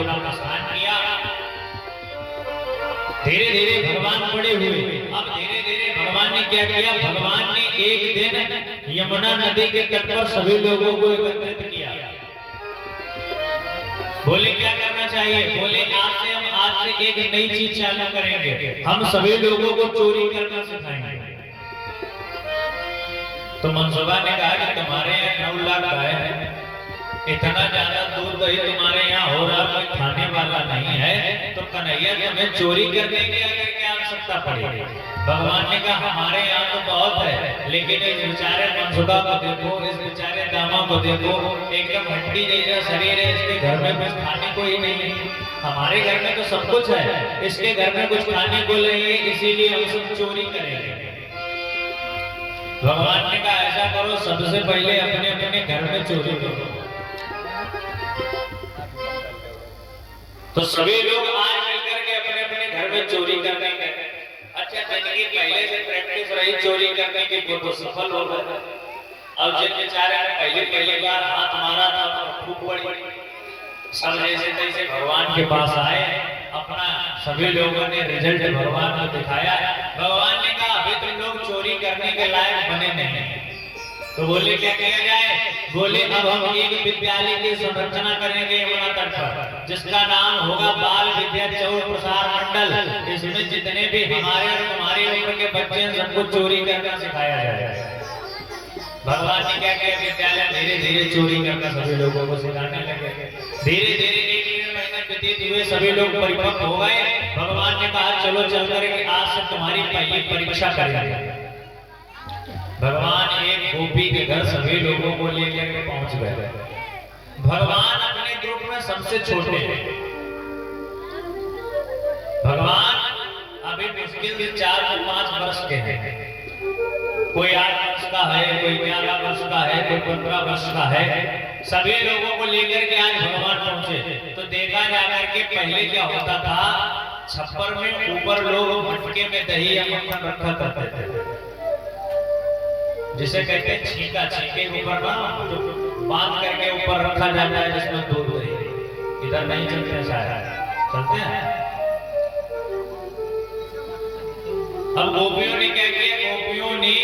अपना स्नान किया। धीरे धीरे भगवान बड़े हुए। अब धीरे धीरे भगवान ने क्या किया, भगवान ने एक दिन यमुना नदी के तट पर सभी लोगों को एकत्रित किया। बोले क्या करना चाहिए, बोले आज से एक नई चीज चालू करेंगे, हम सभी लोगों को चोरी करना सिखाएंगे। तो मनसुबा ने कहा कि तुम्हारे यहाँ 9 लाख गाय है, इतना ज्यादा दूध दही तुम्हारे यहाँ हो रहा, कोई खाने वाला नहीं है, तो कन्हैया तुम्हें चोरी करने की अगर क्या आवश्यकता पड़ेगी। भगवान ने कहा हमारे यहाँ तो बहुत है, लेकिन इस बेचारे मनसुबा को देखो, इस बेचारे दामा को देखो, एकदम हड्डी जैसा शरीर है, इसके घर में कुछ खाने को ही नहीं है। हमारे घर में तो सब कुछ है, इसके घर में कुछ खाने को नहीं है, इसीलिए हम सब चोरी करेंगे। भगवान ने कहा ऐसा करो, सबसे पहले अपने अपने घर में चोरी करो। तो सभी लोग आज मिलकर के अपने अपने घर में चोरी करने गए। अच्छा, जिनकी पहले से प्रैक्टिस रही चोरी करने की वो तो सफल हो गए। अब जिन बेचारे ने पहली बार हाथ मारा था खूब बड़ी, सब जैसे तैसे भगवान के पास आए, अपना सभी लोगों ने रिजल्ट भगवान को दिखाया। भगवान ने कहा अभी तुम लोग चोरी करने के लायक बने नहीं। तो बोले क्या किया जाए, बोले अब हम एक विद्यालय की संरचना करेंगे यमुना तट पर, जिसका नाम होगा बाल विद्या चौर प्रसार मंडल। इसमें जितने भी हमारे और तुम्हारे उम्र के बच्चे हैं सबको चोरी करना सिखाया जाए। भगवान ने क्या किया, विद्यालय धीरे धीरे चोरी करना सभी लोगों को सिखाने लगे। धीरे धीरे 1 महीना व्यतीत हुए, सभी लोग परिपक्व हो गए। भगवान ने कहा चलो चल करके आज से तुम्हारी पहली परीक्षा करेंगे। भगवान एक गोपी के घर सभी लोगों को लेकर के पहुंच गए। भगवान अपने ग्रुप में सबसे छोटे हैं। भगवान अभी मुश्किल से 4 से 5 वर्ष के हैं। कोई 8 वर्ष का है, कोई 11 वर्ष का है, कोई 15 वर्ष का है। सभी लोगों को लेकर के आज भगवान पहुंचे। तो देखा जाकर के पहले क्या होता था, छप्पर में ऊपर लोग मटके में दही या मक्खन रखा करते थे, जिसे कहते हैं छीका। छीके के ऊपर ना जो बांध करके ऊपर रखा जाता है, जिसमें दूध दही। इधर नहीं चलते, शायद चलते हैं। अब गोपियों ने क्या किया, गोपियों ने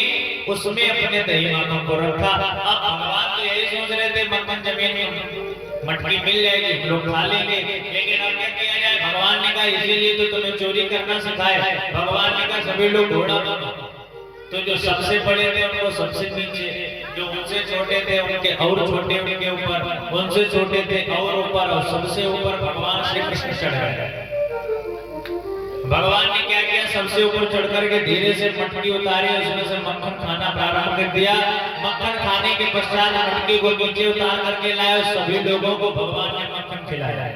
उसमें अपने दही माखन को रखा। अब भगवान तो यही सोच रहे थे मक्खन जमीन में मटकी मिल जाएगी, लोग खा लेंगे, लेकिन अब क्या किया जाए। भगवान ने कहा इसीलिए तो तुम्हें चोरी करना सिखाया। भगवान ने कहा सभी लोग घोड़ा बनो। तो जो सबसे बड़े थे उनको सबसे नीचे, जो उनसे छोटे थे उनके और छोटे, उनके ऊपर, उनसे छोटे थे और ऊपर, और सबसे ऊपर भगवान श्री कृष्ण चढ़ गए। भगवान ने क्या किया, सबसे ऊपर चढ़ करके धीरे से मटकी उतारी, उसमें से मक्खन खाना प्रारंभ कर दिया। मक्खन खाने के पश्चात मटकी को नीचे उतार करके लाया, सभी लोगों को भगवान ने मक्खन खिलाया।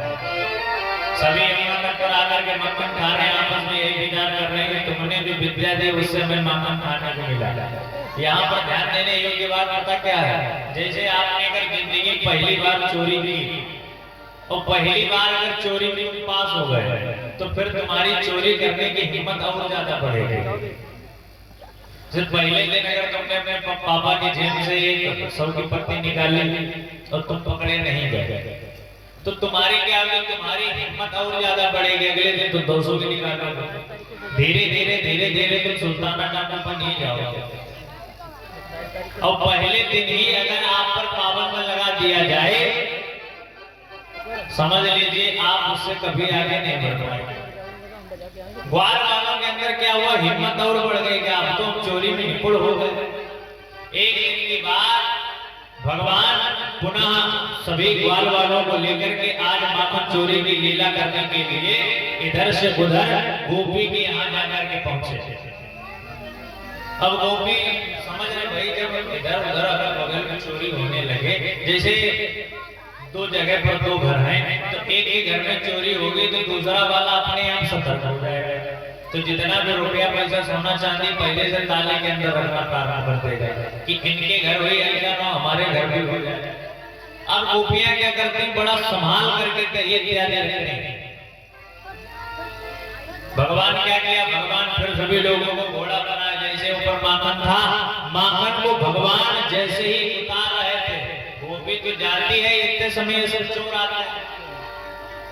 सभी यमुना तट पर आकर के मक्खन खा रहे हैं, आपस में यही विचार कर रहे हैं तुमने जो विद्या दी उससे हमें मक्खन खाने को मिला। यहाँ पर ध्यान देने योग्य बात पता क्या है, जैसे आपने अगर जिंदगी पहली बार चोरी की और पहली बार अगर चोरी में पास हो गए, तो फिर तुम्हारी चोरी करने की हिम्मत और ज्यादा बढ़ेगी। सिर्फ पहले दिन अगर तुमने अपने पापा की जेब से एक 100 की पत्ती निकाली और तुम पकड़े नहीं गए, तो तुम्हारी क्या होगी, तुम्हारी हिम्मत और ज्यादा बढ़ेगी। अगले दिन तुम 200 की निकालोगे। धीरे धीरे तुम सुल्तानाबाद पर नहीं जाओगे। और पहले दिन ही अगर आप पर पाबंद लगा दिया जाए, समझ लीजिए आप उससे कभी आगे नहीं बढ़ पाएंगे। ग्वाल वालों के अंदर क्या हुआ, हिम्मत और बढ़ गई, क्या आप तो चोरी में निपुण हो गए। एक दिन की बात, भगवान पुनः सभी ग्वाल वालों को लेकर के आज माखन चोरी की लीला करने के लिए इधर से उधर गोपी के यहाँ जाकर के पहुंचे। अब गोपी समझ रहे भाई, जब इधर उधर अगर बगल में चोरी होने लगे, जैसे 2 जगह पर 2 घर हैं, तो एक ही घर में चोरी होगी तो दूसरा वाला अपने आप सतर्क हो जाएगा। तो जितना भी रुपया पैसा सोना चांदी पहले से ताले के अंदर रखना प्रारंभ कर देगा कि इनके घर हुई ऐसा ना हमारे घर भी हो जाए। अब गोपियां क्या करती हैं, बड़ा संभाल करके ये इत्यादि रखते हैं। भगवान क्या किया, भगवान फिर सभी लोगों को घोड़ा बनाया, जैसे ऊपर माखन था, माखन को भगवान जैसे ही उतार रहे थे, गोपी तो जानती है इतने समय से चोर आता है,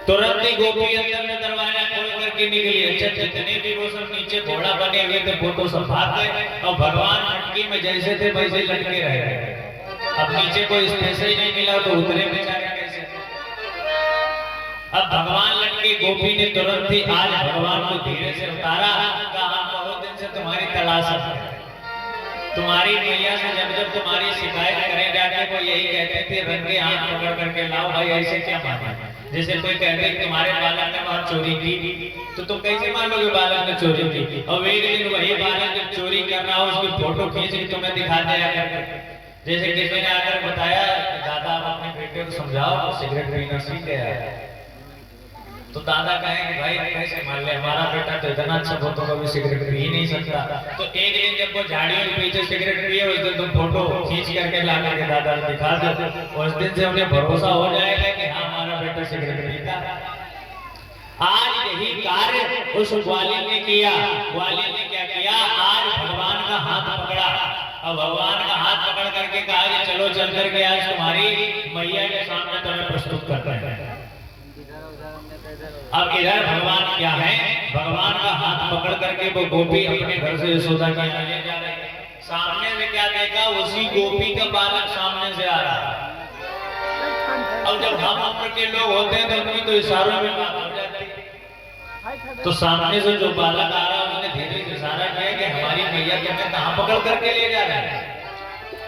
तुरंत ही गोपी अंदर में दरवाजा खोल करके निकली। अच्छा, जितने भी वो सब नीचे घोड़ा बने हुए थे वो तो सब भाग गए और भगवान मटकी में जैसे थे वैसे लटके रह गए। अब नीचे कोई स्पेस ही नहीं मिला तो उतरे बेचारे कैसे। अब भगवान लटके, गोपी ने तुरंत ही आज भगवान को धीरे से उतारा। कहा बहुत दिन से तुम्हारी तलाश है, तुम्हारी मैया से जब जब तुम्हारी शिकायत करें जाके वो यही कहते थे रंगे हाथ पकड़ करके लाओ भाई, ऐसे क्या माना। जैसे कोई कहते तुम्हारे बालक ने वहां चोरी की तो तुम कैसे मानोगे बालक ने चोरी की। और एक दिन वही बालक जब चोरी कर रहा हो उसकी फोटो खींच के तुम्हें दिखा दिया करके। जैसे किसी ने आकर बताया दादा आप अपने बेटे को समझाओ सिगरेट पीना सीख गया है, तो दादा कहेंगे भाई कैसे मान ले, हमारा बेटा तो इतना अच्छा हो तो कभी सिगरेट पी ही नहीं सकता। तो एक दिन जब वो झाड़ियों के पीछे सिगरेट पिए उस दिन तुम फोटो खींच करके ला करके दादा को दिखा दो, उस दिन से उन्हें भरोसा हो जाएगा कि हाँ हमारा बेटा सिगरेट पीता। आज यही कार्य उस ग्वालिन ने किया। ग्वालिन ने क्या किया, आज भगवान का हाथ पकड़ा और भगवान का हाथ पकड़ करके कहा कि चलो चल करके आज तुम्हारी मैया के सामने तुम्हें प्रस्तुत करते हैं। अब इधर भगवान क्या है, भगवान का हाथ पकड़ करके वो गोपी अपने घर से यशोदा के यहाँ ले जा रही। सामने से क्या देखा, उसी गोपी का बालक सामने से आ रहा। अब जब हम उम्र के लोग होते हैं तो उनकी तो इशारों में बात हो जाती है। तो सामने से जो बालक आ रहा उसने धीरे से इशारा किया कि हमारी मैया को मैं कहाँ पकड़ करके ले जा रहे हैं।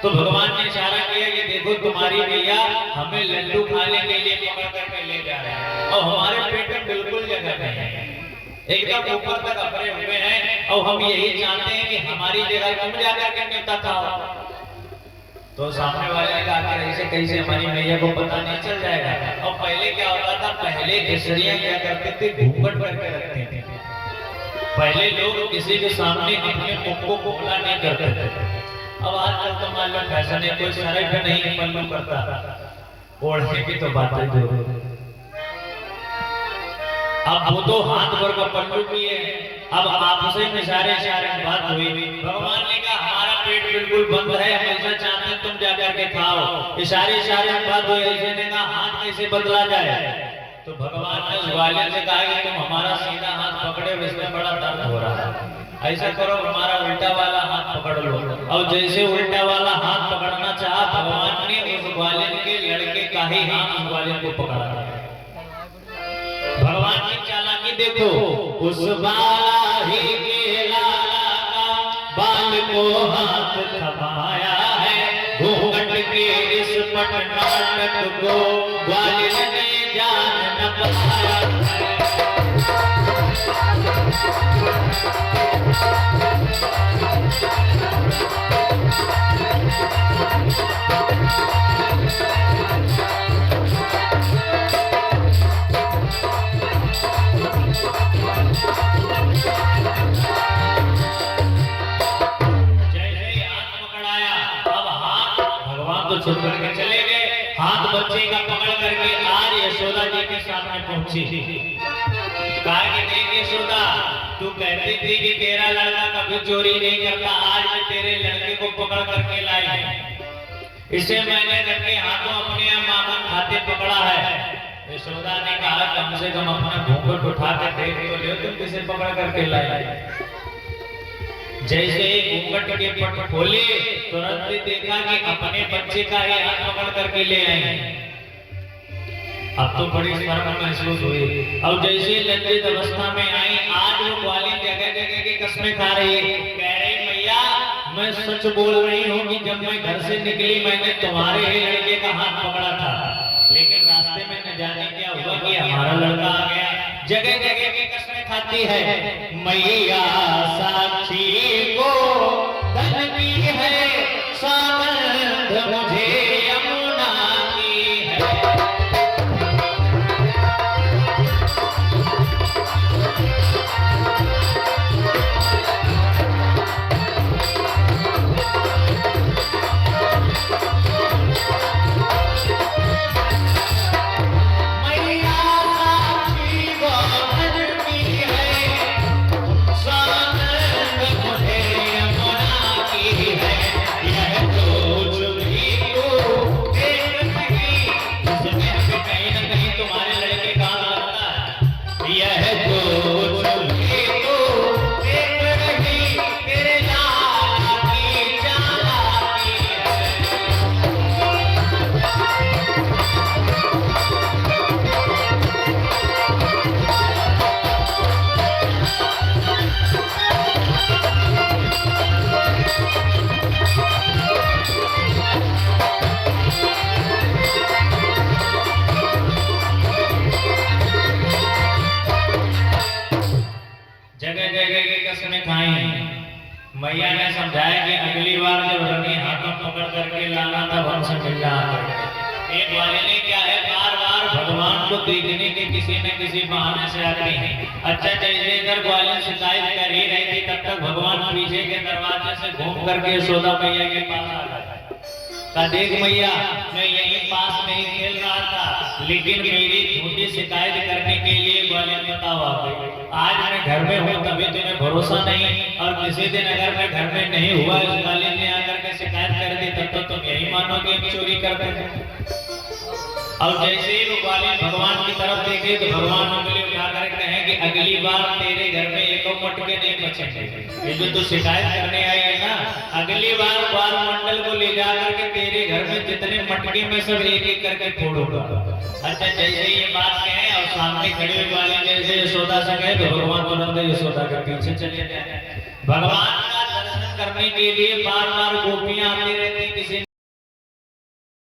तो भगवान ने इशारा किया कि देखो तुम्हारी मैया हमें लड्डू खाने के लिए पकड़ करके ले जा रहे हैं और हमारे पेट में बिल्कुल जगह नहीं है, एकदम ऊपर तक अपने हुए हैं और हम यही चाहते हैं कि हमारी जगह तुम जाकर के न्योता खाओ। तो सामने वाले ने कहा ऐसे कैसे हमारी मैया को पता नहीं चल जाएगा। और पहले क्या होता था, पहले केसरियां क्या करते थे, घूंघट करके रखते थे। पहले लोग किसी के सामने अपने मुख को खुला नहीं करते थे। अब आजकल तो मान लो फैशन है, कोई सारे पे नहीं पल्लू करता, ओढ़ने की तो बात है। अब वो तो हाथ भर का पल्लू किए। अब आपसे में इशारे की बात हुई। भगवान ने कहा हमारा पेट बिल्कुल बंद है, हमेशा चाहते हैं तुम जाकर के खाओ। इशारे की बात हुई। ऐसे ने कहा हाथ कैसे बदला जाए। तो भगवान ने उस ग्वालिन से कहा कि तुम हमारा सीधा हाथ पकड़े, इसमें बड़ा दर्द हो रहा है, ऐसा करो हमारा उल्टा वाला हाथ पकड़ लो। और जैसे उल्टा वाला हाथ पकड़ना चाहा भगवान ने उस ग्वालिन के लड़के का ही हाथ उस ग्वालिन को पकड़ा। भगवान की चालाकी देखो, उस बाला ही के लाला का बाल को हाथ थमाया है, घूंघट के इस पट नाटक को ग्वालिन ने जान न पाया है। छोड़ करके चले गए। हाथ बच्चे का पकड़ करके आज यशोदा जी के सामने पहुंची। कहा कि देख यशोदा, तू कहती थी कि तेरा लड़का कभी चोरी नहीं करता, आज मैं तेरे लड़के को पकड़ करके लाई। इसे मैंने रखे हाथों अपने माखन खाते पकड़ा है। यशोदा ने कहा कम से कम अपना घूंघट उठा के देख तो लो, तुम किसे पकड़ करके लाई। जैसे घूंघट के पट खोले तुरंत देखा कि अपने बच्चे का ही हाथ पकड़ करके ले आए। अब तो बड़ी शर्म महसूस हुई। अब जैसे लज्जित अवस्था में आई, आज वो ग्वालिन जगह जगह की कस्में खा रही है। कह रही मैया मैं सच बोल रही हूँ कि जब मैं घर से निकली मैंने तुम्हारे ही लड़के का हाथ पकड़ा था, लेकिन रास्ते में न जाने क्या हुआ कि हमारा लड़का आ गया। जगह जगह की कस्में खाती है। मैया साक्षी को धन की है, सामंत मुझे यमुना की है। यह तो किसने खाई? मैया ने समझाया कि अगली बार जब रंगे हाथों पकड़ करके लाना तब हमसे मिलना आकर। एक वाले ने क्या है, बार बार भगवान को देखने के किसी न किसी बहाने से आती है। अच्छा, जैसे इधर ग्वालियर शिकायत कर ही रही थी, तब तक भगवान पीछे के दरवाजे से घूम करके यशोदा मैया के पास आ गए। देख मैया, मैं यहीं पास में ही खेल रहा था, लेकिन मेरी झूठी शिकायत करने के लिए ग्वालियर बताओ आ गई। आज मैं घर में हूँ तभी तुम्हें भरोसा नहीं, और किसी दिन अगर मैं घर में नहीं हुआ, इस ग्वालियर ने आकर के शिकायत कर दी, तब तो तुम यही मानोगे कि चोरी करते हैं। और जैसे ही वो ग्वालियर भगवान की तरफ देखे तो भगवान उंगली उठा कर कहें कि अगली बार तेरे घर में एक मटके नहीं बचेंगे। ये जो तू शिकायत करने आई है ना, अगली बार बाल मंडल को ले जा करके तेरे घर में जितने मटके में सब एक एक करके फोड़ूंगा। अच्छा, जैसे ये बात कहे और सामने खड़े हुए वाले जैसे यशोदा से कहे तो भगवान तुरंत यशोदा के पीछे चले जाए। भगवान का दर्शन करने के लिए बार बार गोपियां आती रहती, किसी